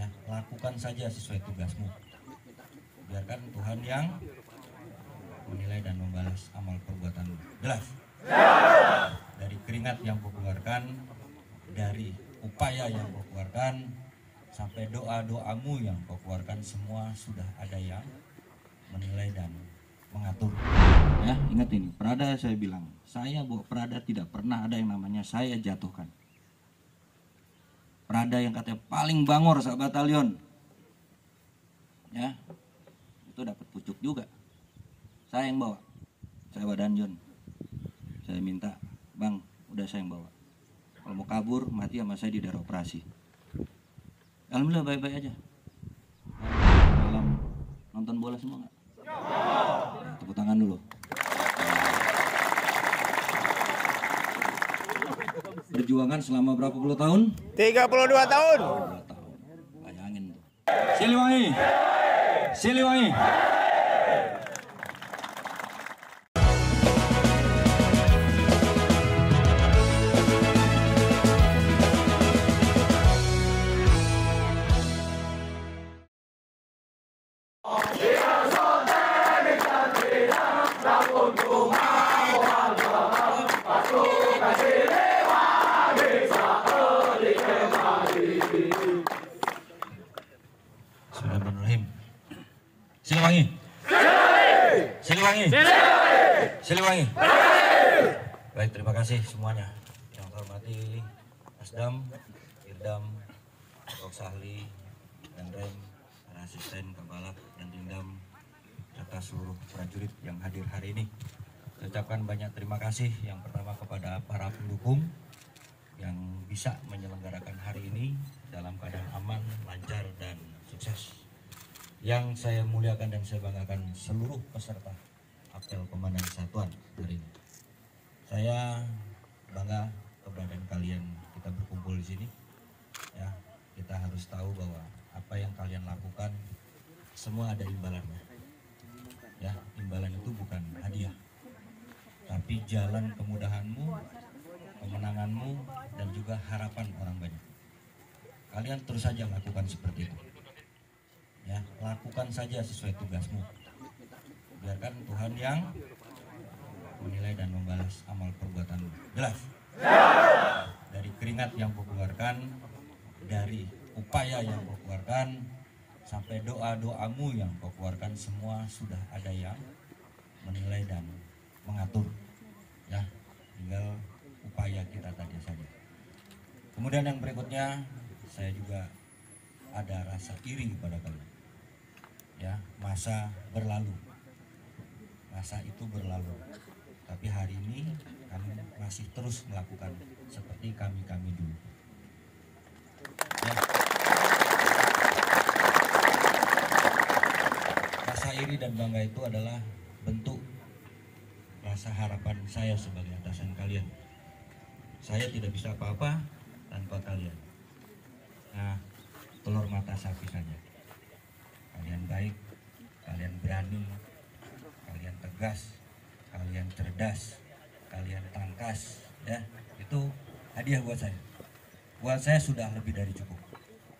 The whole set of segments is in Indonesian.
Ya, lakukan saja sesuai tugasmu. Biarkan Tuhan yang menilai dan membalas amal perbuatanmu. Jelas? Dari keringat yang kau keluarkan, dari upaya yang kau keluarkan, sampai doa-doamu yang kau keluarkan, semua sudah ada yang menilai dan mengatur. Ya, ingat ini, Prada saya bilang, saya bawa Prada tidak pernah ada yang namanya saya jatuhkan. Prada yang katanya paling bangor sak batalion, ya, itu dapat pucuk juga. Saya yang bawa, saya Wadanjon. Saya minta, bang, udah saya yang bawa. Kalau mau kabur, mati sama saya di daerah operasi. Alhamdulillah baik-baik aja. Malam nonton bola semua nggak? Nah, tepuk tangan dulu. Perjuangan selama berapa puluh tahun? 32 tahun. 2 tahun. Bayangin tuh. Siliwangi. Siliwangi. Bismillahirrahmanirrahim. Siliwangi. Siliwangi. Siliwangi. Baik, terima kasih semuanya. Yang saya hormati Asdam, Irdam, Prof. Sahli, dan Rem, para asisten, Kabalak, dan Dindam, serta seluruh prajurit yang hadir hari ini. Saya ucapkan banyak terima kasih yang pertama kepada para pendukung yang bisa menyelenggarakan hari ini dalam keadaan aman, lancar, dan sukses. Yang saya muliakan dan saya banggakan seluruh peserta apel Komandan Satuan hari ini. Saya bangga keberadaan kalian, kita berkumpul di sini. Ya, kita harus tahu bahwa apa yang kalian lakukan semua ada imbalannya. Ya, imbalan itu bukan hadiah, tapi jalan kemudahanmu, kemenanganmu, dan juga harapan orang banyak. Kalian terus saja lakukan seperti itu. Ya, lakukan saja sesuai tugasmu. Biarkan Tuhan yang menilai dan membalas amal perbuatanmu. Jelas? Dari keringat yang kau keluarkan, dari upaya yang kau keluarkan, sampai doa-doamu yang kau keluarkan, semua sudah ada yang menilai dan mengatur. Ya, tinggal upaya kita tadi saja. Kemudian yang berikutnya, saya juga ada rasa iri kepada kalian. Ya, masa berlalu, masa itu berlalu, tapi hari ini kami masih terus melakukan seperti kami dulu. Ya. Rasa iri dan bangga itu adalah bentuk rasa harapan saya sebagai atasan kalian. Saya tidak bisa apa-apa tanpa kalian. Nah, telur mata sapi saja. Kalian baik, kalian berani, kalian tegas, kalian cerdas, kalian tangkas, ya, itu hadiah buat saya. Buat saya sudah lebih dari cukup.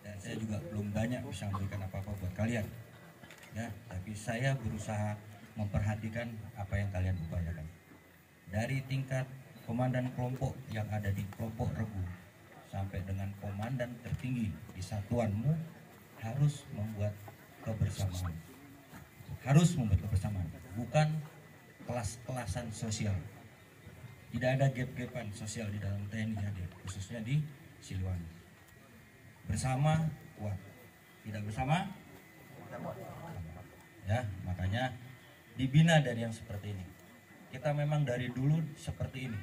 Dan saya juga belum banyak bisa memberikan apa-apa buat kalian. Ya, tapi saya berusaha memperhatikan apa yang kalian upayakan. Dari tingkat komandan kelompok yang ada di kelompok Regu sampai dengan komandan tertinggi di satuanmu harus membuat kebersamaan. Harus membuat kebersamaan, bukan kelas-kelasan sosial. Tidak ada gap-gapan sosial di dalam TNI hadir, khususnya di Siliwangi. Bersama kuat, tidak bersama tidak kuat. Ya, makanya dibina dari yang seperti ini. Kita memang dari dulu seperti ini.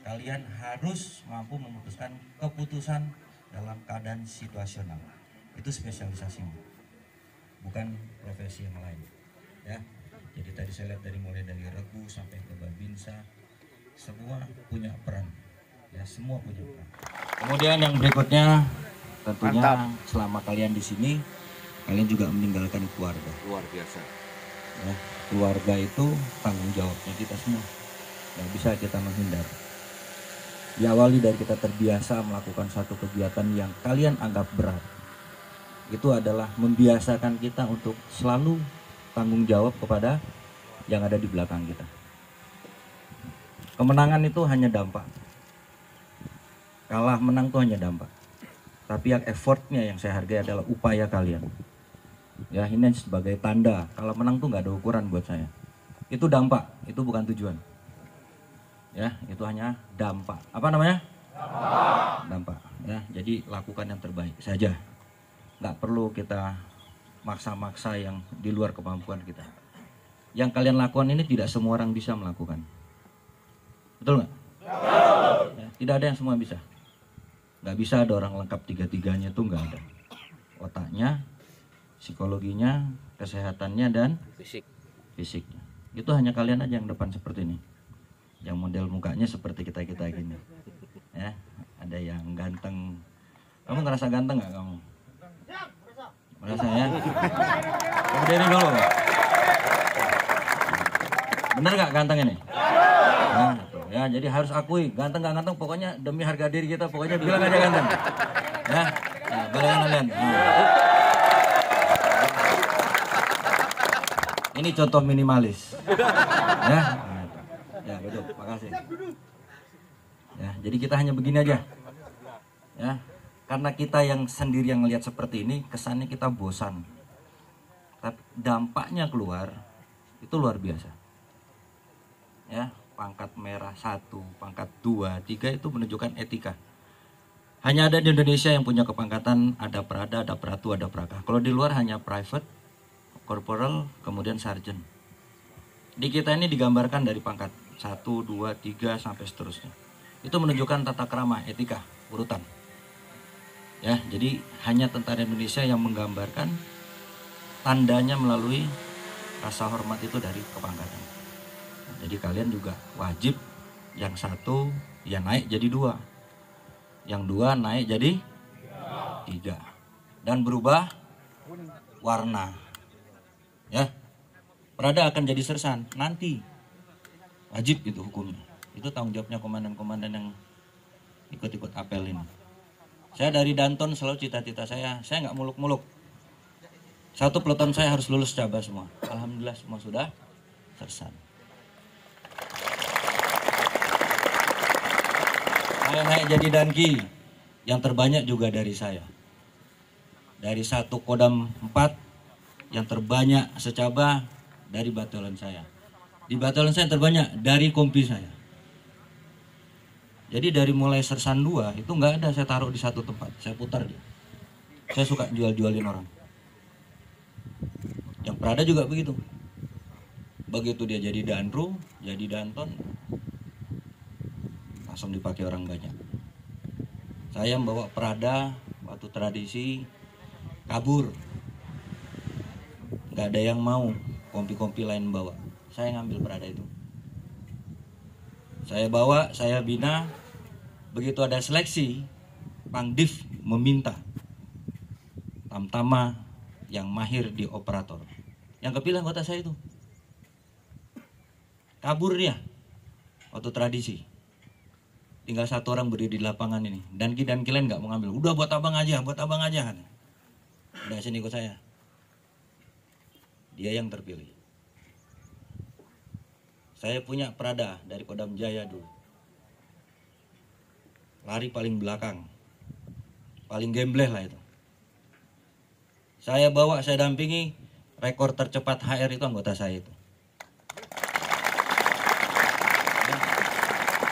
Kalian harus mampu memutuskan keputusan dalam keadaan situasional. Itu spesialisasinya, bukan profesi yang lain. Ya, jadi tadi saya lihat mulai dari Regu sampai ke Babinsa, semua punya peran. Ya, semua punya peran. Kemudian yang berikutnya, tentunya mantap. Selama kalian di sini, kalian juga meninggalkan keluarga. Luar biasa. Ya, keluarga itu tanggung jawabnya kita semua. Nggak bisa kita menghindar. Diawali dari kita terbiasa melakukan satu kegiatan yang kalian anggap berat. itu adalah membiasakan kita untuk selalu tanggung jawab kepada yang ada di belakang kita. Kemenangan itu hanya dampak, kalah menang itu hanya dampak. Tapi yang effortnya yang saya hargai adalah upaya kalian. Ya, ini sebagai tanda kalau menang tuh nggak ada ukuran buat saya. Itu dampak, itu bukan tujuan. Ya, itu hanya dampak. Apa namanya? Dampak. Ya, jadi lakukan yang terbaik saja. Nggak perlu kita maksa-maksa yang di luar kemampuan kita. Yang kalian lakukan ini tidak semua orang bisa melakukan. Betul nggak? Ya, tidak ada yang semua bisa. Nggak bisa ada orang lengkap tiga-tiganya, tuh nggak ada. Otaknya, psikologinya, kesehatannya, dan fisiknya. Itu hanya kalian aja yang depan seperti ini. Yang model mukanya seperti kita-kita gini. Ya, ada yang ganteng. Kamu ngerasa ganteng nggak kamu? Merasa ya? Kamu berdiri dulu. Bener nggak ganteng ini? Nah, tuh, ya, jadi harus akui ganteng nggak ganteng, pokoknya demi harga diri kita, pokoknya bilang aja ganteng. Ya, nah, boleh kalian. Nah. Ini contoh minimalis. Ya, nah, ya betul. Makasih. Ya, jadi kita hanya begini aja. Ya, karena kita yang sendiri yang ngelihat seperti ini, kesannya kita bosan. Tapi dampaknya keluar itu luar biasa. Ya, pangkat merah 1, pangkat 2, 3 itu menunjukkan etika. Hanya ada di Indonesia yang punya kepangkatan, ada Prada, ada Pratu, ada Praka. Kalau di luar hanya private, corporal, kemudian sergeant. Di kita ini digambarkan dari pangkat 1, 2, 3 sampai seterusnya. Itu menunjukkan tata krama, etika, urutan. Ya, jadi hanya tentara Indonesia yang menggambarkan tandanya melalui rasa hormat itu dari kepangkatan. Jadi kalian juga wajib yang 1 ya naik jadi 2, yang 2 naik jadi 3, dan berubah warna. Ya, Prada akan jadi sersan nanti, wajib itu hukumnya. Itu tanggung jawabnya komandan-komandan yang ikut-ikut apel ini. Saya dari Danton selalu cita-cita saya nggak muluk-muluk. 1 peleton saya harus lulus cabang semua. Alhamdulillah semua sudah sersan. Saya naik jadi danki, yang terbanyak juga dari saya. Dari 1 Kodam 4, yang terbanyak secaba dari batalan saya. Di batalan saya terbanyak dari kompi saya. Jadi dari mulai sersan 2 itu nggak ada saya taruh di 1 tempat, saya putar dia. Saya suka jual-jualin orang. Yang Prada juga begitu. Begitu dia jadi Danru, jadi Danton, langsung dipakai orang banyak. Saya membawa Prada waktu tradisi kabur, nggak ada yang mau, kompi-kompi lain bawa, saya ngambil Prada itu. Saya bawa, saya bina. Begitu ada seleksi, Pangdiv meminta tamtama yang mahir di operator. Yang kepilih anggota saya itu. Kabur dia waktu tradisi. Tinggal 1 orang berdiri di lapangan ini. Dan kalian nggak mau ngambil. Udah buat abang aja kan. Udah sini ikut saya. Dia yang terpilih. Saya punya Prada dari Kodam Jaya dulu. Lari paling belakang. Paling gembleh lah itu. Saya bawa, saya dampingi, rekor tercepat HR itu anggota saya itu.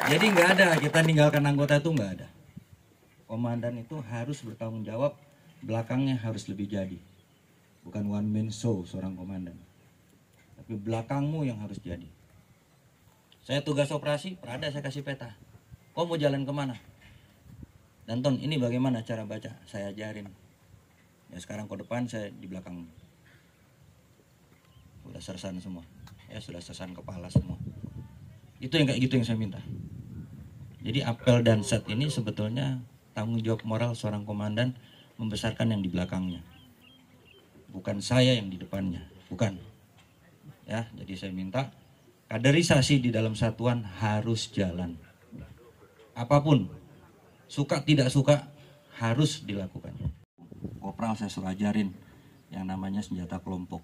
Jadi nggak ada kita ninggalkan anggota itu, nggak ada. Komandan itu harus bertanggung jawab, belakangnya harus lebih jadi. Bukan one man show seorang komandan. Tapi belakangmu yang harus jadi. Saya tugas operasi, Prada saya kasih peta. Kau mau jalan kemana? Danton, ini bagaimana cara baca? Saya ajarin. Ya sekarang ke depan, saya di belakang. Sudah sersan semua. Ya sudah sersan kepala semua. Itu yang kayak gitu yang saya minta. Jadi apel dan set ini sebetulnya tanggung jawab moral seorang komandan membesarkan yang di belakangnya. Bukan saya yang di depannya, bukan. Ya, jadi saya minta kaderisasi di dalam satuan harus jalan. Apapun, suka tidak suka harus dilakukan. kopral saya suruh ajarin yang namanya senjata kelompok.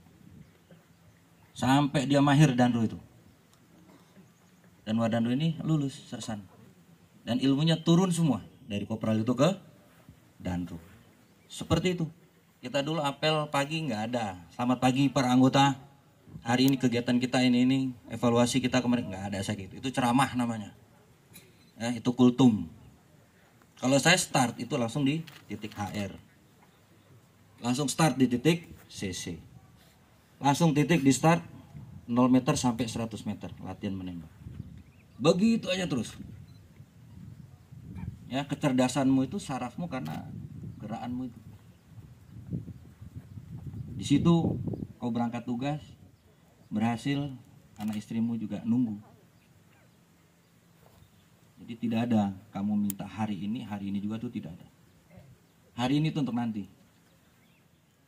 Sampai dia mahir Danru itu. Dan Wadanru ini lulus sersan. Dan ilmunya turun semua dari kopral itu ke Danru. Seperti itu. Kita dulu apel pagi nggak ada. Selamat pagi para anggota. Hari ini kegiatan kita ini evaluasi kita kemarin nggak ada saya gitu. Itu ceramah namanya. Ya, itu kultum. Kalau saya start itu langsung di titik HR. Langsung start di titik CC. Langsung titik di start 0 meter sampai 100 meter latihan menembak. Begitu aja terus. Ya, kecerdasanmu itu sarafmu karena gerakanmu itu. Di situ kau berangkat tugas, berhasil, anak istrimu juga nunggu. Jadi tidak ada kamu minta hari ini juga tuh tidak ada. Hari ini tuh untuk nanti.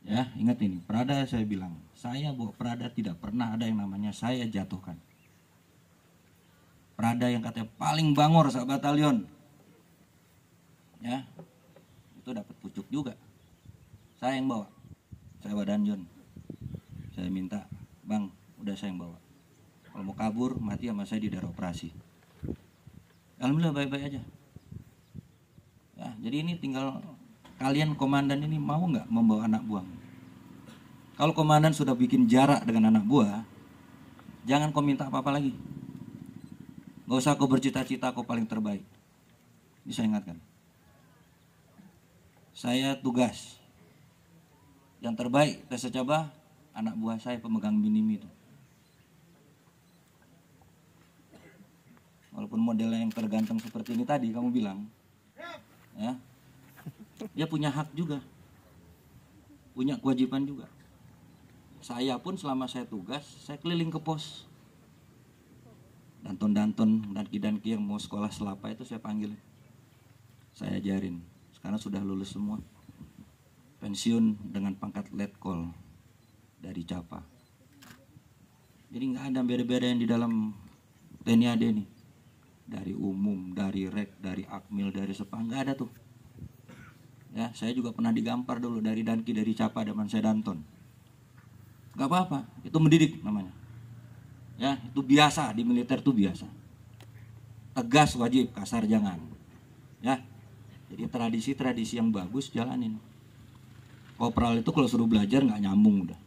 Ya, ingat ini, Prada saya bilang, saya bawa Prada tidak pernah ada yang namanya saya jatuhkan. Prada yang katanya paling bangor sak batalion. Ya, itu dapat pucuk juga. Saya yang bawa. Saya Wadanjon. Saya minta, Bang, udah saya yang bawa. Kalau mau kabur, mati sama saya di daerah operasi. Alhamdulillah baik-baik aja. Ya, jadi ini tinggal kalian komandan ini mau nggak membawa anak buah. Kalau komandan sudah bikin jarak dengan anak buah, jangan kau minta apa-apa lagi. Gak usah kau bercita-cita kau paling terbaik. Bisa ingatkan. Saya tugas. Yang terbaik tes coba anak buah saya pemegang minim itu. Walaupun modelnya yang terganteng seperti ini tadi kamu bilang, ya, dia punya hak juga, punya kewajiban juga. Saya pun selama saya tugas, saya keliling ke pos. Danton-danton dan kidan-ki yang mau sekolah selapa itu saya panggil, saya ajarin. Sekarang sudah lulus semua. Pensiun dengan pangkat letkol dari Capa. Jadi nggak ada beda-beda yang di dalam TNI AD nih. Dari umum, dari rek, dari akmil, dari sepang, nggak ada tuh. Ya, saya juga pernah digampar dulu dari Danki, dari Capa, zaman saya Danton. Nggak apa-apa, itu mendidik namanya. Ya, itu biasa di militer tuh biasa. Tegas wajib, kasar jangan. Ya, jadi tradisi-tradisi yang bagus jalanin. Kopral itu kalau suruh belajar nggak nyambung udah.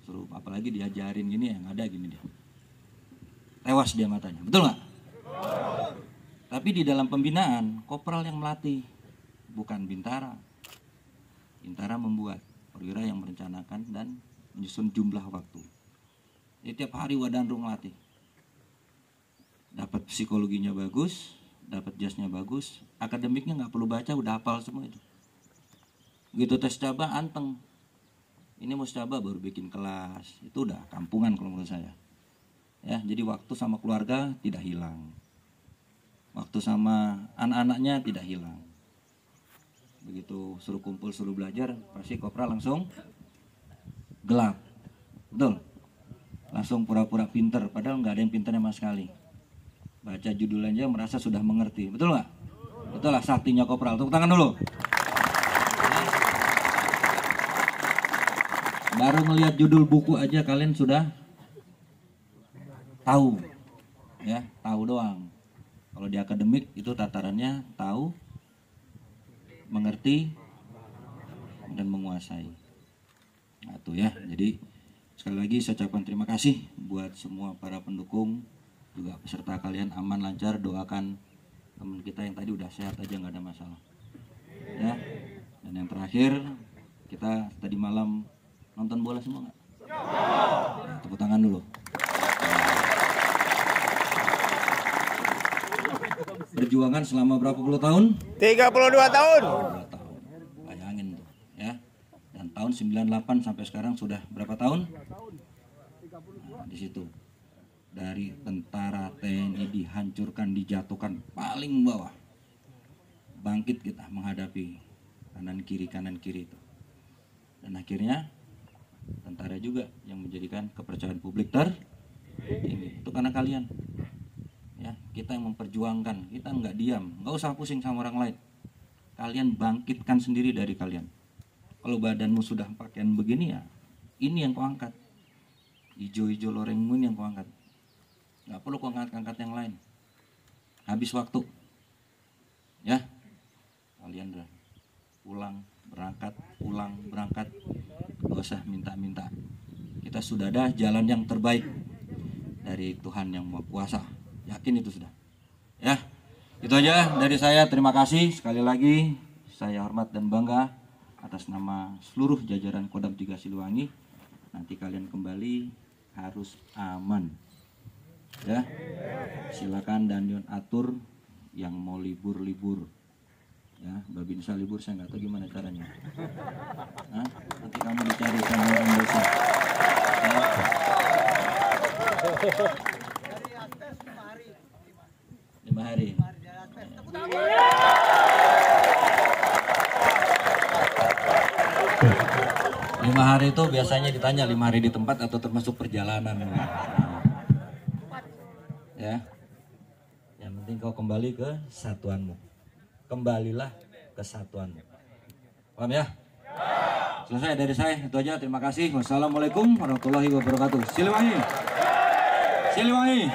Suruh apalagi diajarin gini yang ada gini dia. Tewas dia matanya, betul nggak? Tapi di dalam pembinaan, kopral yang melatih, bukan bintara. Bintara membuat, perwira yang merencanakan dan menyusun jumlah waktu. Jadi tiap hari Wadanru ngelatih. Dapat psikologinya bagus, dapat jasnya bagus, akademiknya nggak perlu baca, udah hafal semua itu. Begitu tes caba anteng. Ini mau caba baru bikin kelas, itu udah kampungan kalau menurut saya. Ya, jadi waktu sama keluarga tidak hilang. Waktu sama anak-anaknya tidak hilang. Begitu suruh kumpul, suruh belajar, pasti kopral langsung gelap. Betul? Langsung pura-pura pinter, padahal nggak ada yang pinternya sama sekali. Baca judul aja merasa sudah mengerti, betul nggak? Betul lah saktinya kopral. Tepuk tangan dulu. Baru melihat judul buku aja kalian sudah tahu, ya, tahu doang. Kalau di akademik itu tatarannya tahu, mengerti, dan menguasai. Nah, itu ya. Jadi sekali lagi saya ucapkan terima kasih buat semua para pendukung, juga peserta kalian aman lancar. Doakan teman kita yang tadi udah sehat aja, nggak ada masalah. Ya. Dan yang terakhir, kita tadi malam nonton bola semua nggak? Nah, tepuk tangan dulu. Perjuangan selama berapa puluh tahun? 32 tahun. 32 tahun. Bayangin tuh, ya. Dan tahun 98 sampai sekarang sudah berapa tahun? Nah, di situ. Dari tentara TNI dihancurkan, dijatuhkan paling bawah. Bangkit kita menghadapi kanan kiri itu. Dan akhirnya tentara juga yang menjadikan kepercayaan publik tertinggi. Itu karena kalian. Ya, kita yang memperjuangkan, kita nggak diam, nggak usah pusing sama orang lain. kalian bangkitkan sendiri dari kalian. Kalau badanmu sudah pakaian begini ya, ini yang kau angkat. Ijo-ijo lorengmu ini yang kau angkat. Nggak perlu kau angkat yang lain. Habis waktu. Ya, kalian udah pulang berangkat. Gak usah minta-minta. Kita sudah ada jalan yang terbaik dari Tuhan yang Maha Kuasa. Yakin itu sudah. Ya, itu aja dari saya. Terima kasih sekali lagi. Saya hormat dan bangga atas nama seluruh jajaran Kodam 3 Siliwangi. Nanti kalian kembali harus aman. Ya, silakan Dandion atur yang mau libur. Ya, Babinsa libur saya nggak tahu gimana caranya. Hah? Nanti kamu dicari sama orang desa. Ya. 5 hari. Lima hari itu biasanya ditanya 5 hari di tempat atau termasuk perjalanan. Ya, yang penting kau kembali ke satuanmu. Kembalilah ke satuanmu. Paham ya? Selesai dari saya, itu aja. Terima kasih. Wassalamualaikum warahmatullahi wabarakatuh. Siliwangi.